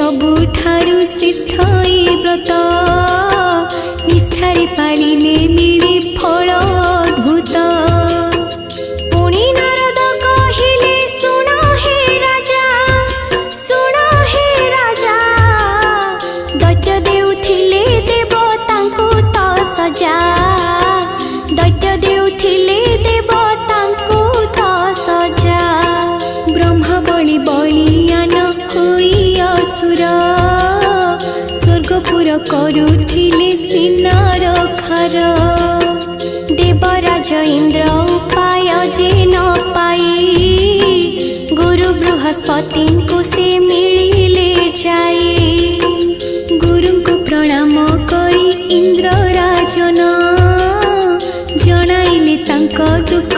सबुठारु श्रेष्ठ ए व्रत निष्ठारे पालिले मिले फल अद्भुत। पुणी नारद कहिले सुन हे राजा, सुन हे राजा, दैत्य देउथिले देवतांकु त सजा, दैत्य देउथिले देवतांकु त सजा। ब्रह्मा बलि बलियान होई असुर स्वर्गपुर करुथिले सिनार खार। देवराज इंद्र उपाय जे न पाई गुरु बृहस्पति को से मिलिले जाई। गुरु को प्रणाम करी इंद्र राजन जनाइले तांक दुख